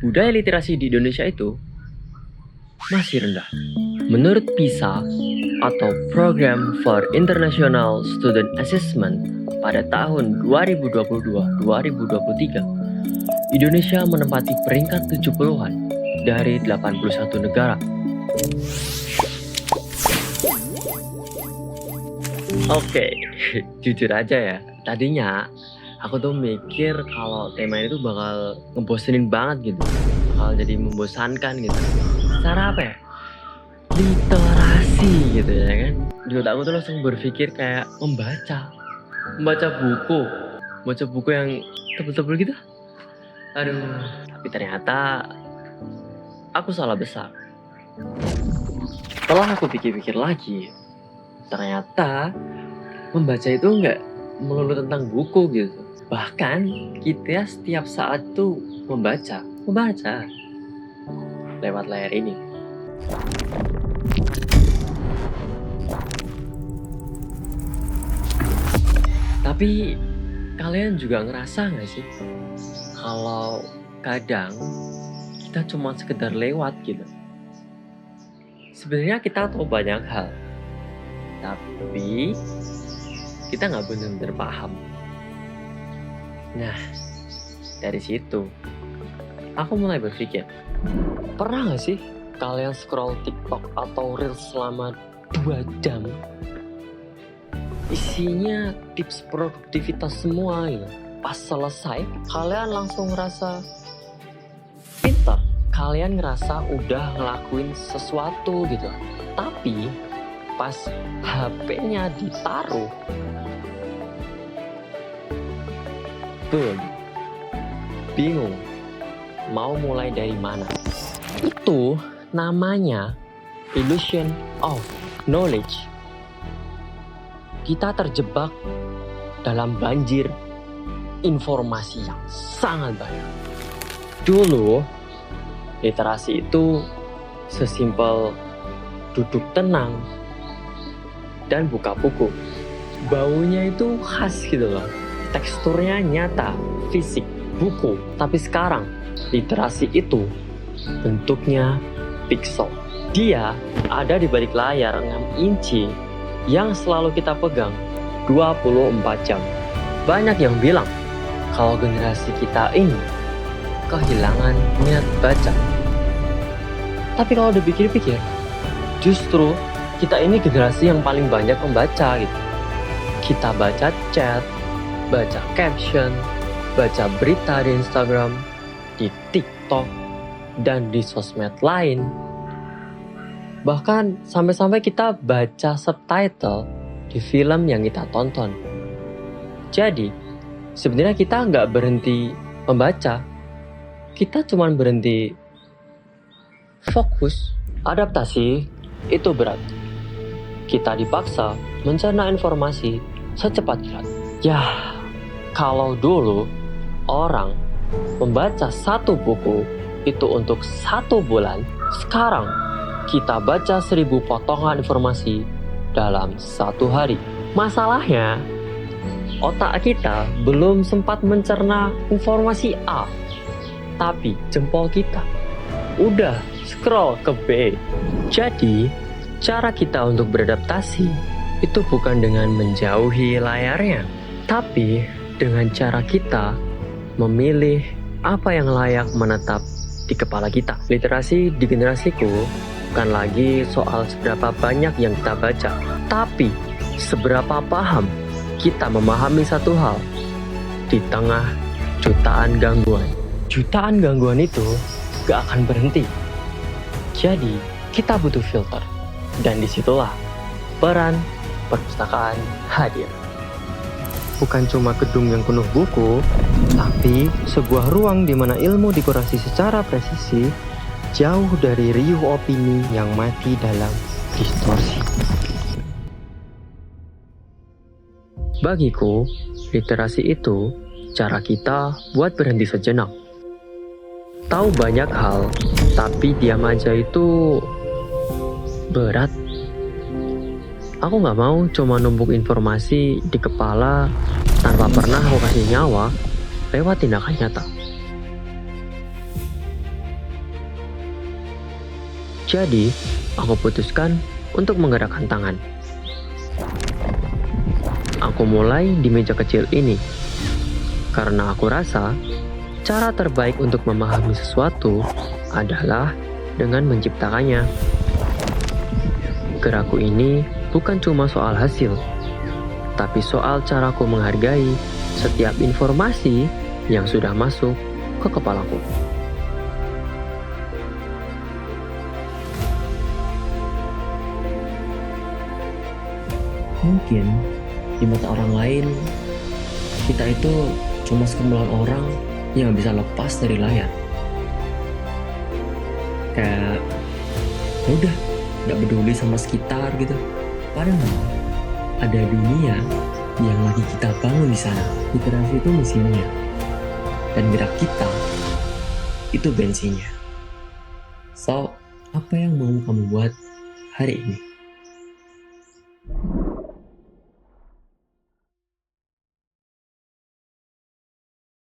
budaya literasi di Indonesia itu masih rendah. Menurut PISA atau Program for International Student Assessment pada tahun 2022-2023, Indonesia menempati peringkat 70-an dari 81 negara. Oke, jujur aja ya, tadinya aku tuh mikir kalau tema ini tuh bakal ngebosenin banget gitu, bakal jadi membosankan gitu. Cara apa ya? Literasi gitu ya kan. Di otakku tuh langsung berpikir kayak membaca buku yang tebel-tebel gitu. Aduh, tapi ternyata aku salah besar. Setelah aku pikir-pikir lagi, ternyata membaca itu nggak melulu tentang buku gitu. Bahkan kita setiap saat tuh membaca lewat layar ini. Tapi kalian juga ngerasa nggak sih kalau kadang kita cuma sekedar lewat gitu? Sebenarnya kita tahu banyak hal, tapi kita nggak benar-benar paham. Nah, dari situ aku mulai berpikir, pernah nggak sih kalian scroll TikTok atau Reels selama 2 jam? Isinya tips produktivitas semua gitu. Pas selesai, kalian langsung ngerasa pintar. Kalian ngerasa udah ngelakuin sesuatu gitu. Tapi pas HP-nya ditaruh, boom, bingung mau mulai dari mana. Itu namanya illusion of knowledge. Kita terjebak dalam banjir informasi yang sangat banyak. Dulu, literasi itu sesimpel duduk tenang dan buka buku. Baunya itu khas gitu loh. Teksturnya nyata, fisik, buku. Tapi sekarang, literasi itu bentuknya pixel. Dia ada di balik layar 6 inci yang selalu kita pegang 24 jam. Banyak yang bilang kalau generasi kita ini kehilangan minat baca. Tapi kalau dipikir-pikir, justru kita ini generasi yang paling banyak membaca gitu. Kita baca chat, baca caption, baca berita di Instagram, di TikTok, dan di sosmed lain. Bahkan sampai-sampai kita baca subtitle di film yang kita tonton. Jadi, sebenarnya kita nggak berhenti membaca. Kita cuma berhenti fokus. Adaptasi itu berat. Kita dipaksa mencerna informasi secepat kilat. Ya, kalau dulu orang membaca 1 buku itu untuk 1 bulan, sekarang kita baca 1000 potongan informasi dalam 1 hari. Masalahnya, otak kita belum sempat mencerna informasi A, tapi jempol kita udah scroll ke B. Jadi, cara kita untuk beradaptasi itu bukan dengan menjauhi layarnya, tapi dengan cara kita memilih apa yang layak menetap di kepala kita. Literasi di generasiku bukan lagi soal seberapa banyak yang kita baca, tapi seberapa paham kita memahami satu hal di tengah jutaan gangguan. Jutaan gangguan itu gak akan berhenti. Jadi, kita butuh filter. Dan disitulah peran perpustakaan hadir. Bukan cuma gedung yang penuh buku, tapi sebuah ruang di mana ilmu dikurasi secara presisi, jauh dari riuh opini yang mati dalam distorsi. Bagiku, literasi itu cara kita buat berhenti sejenak. Tahu banyak hal, tapi diam aja itu berat. Aku gak mau cuma numpuk informasi di kepala tanpa pernah aku kasih nyawa lewat tindakan nyata. Jadi, aku putuskan untuk menggerakkan tangan. Aku mulai di meja kecil ini, karena aku rasa cara terbaik untuk memahami sesuatu adalah dengan menciptakannya. Gerakku ini bukan cuma soal hasil, tapi soal caraku menghargai setiap informasi yang sudah masuk ke kepalaku. Mungkin di mata orang lain, kita itu cuma sekumpulan orang yang bisa lepas dari layar. Kayak, udah, gak peduli sama sekitar gitu. Padahal ada dunia yang lagi kita bangun di sana. Literasi itu mesinnya, dan gerak kita itu bensinnya. So, apa yang mau kamu buat hari ini?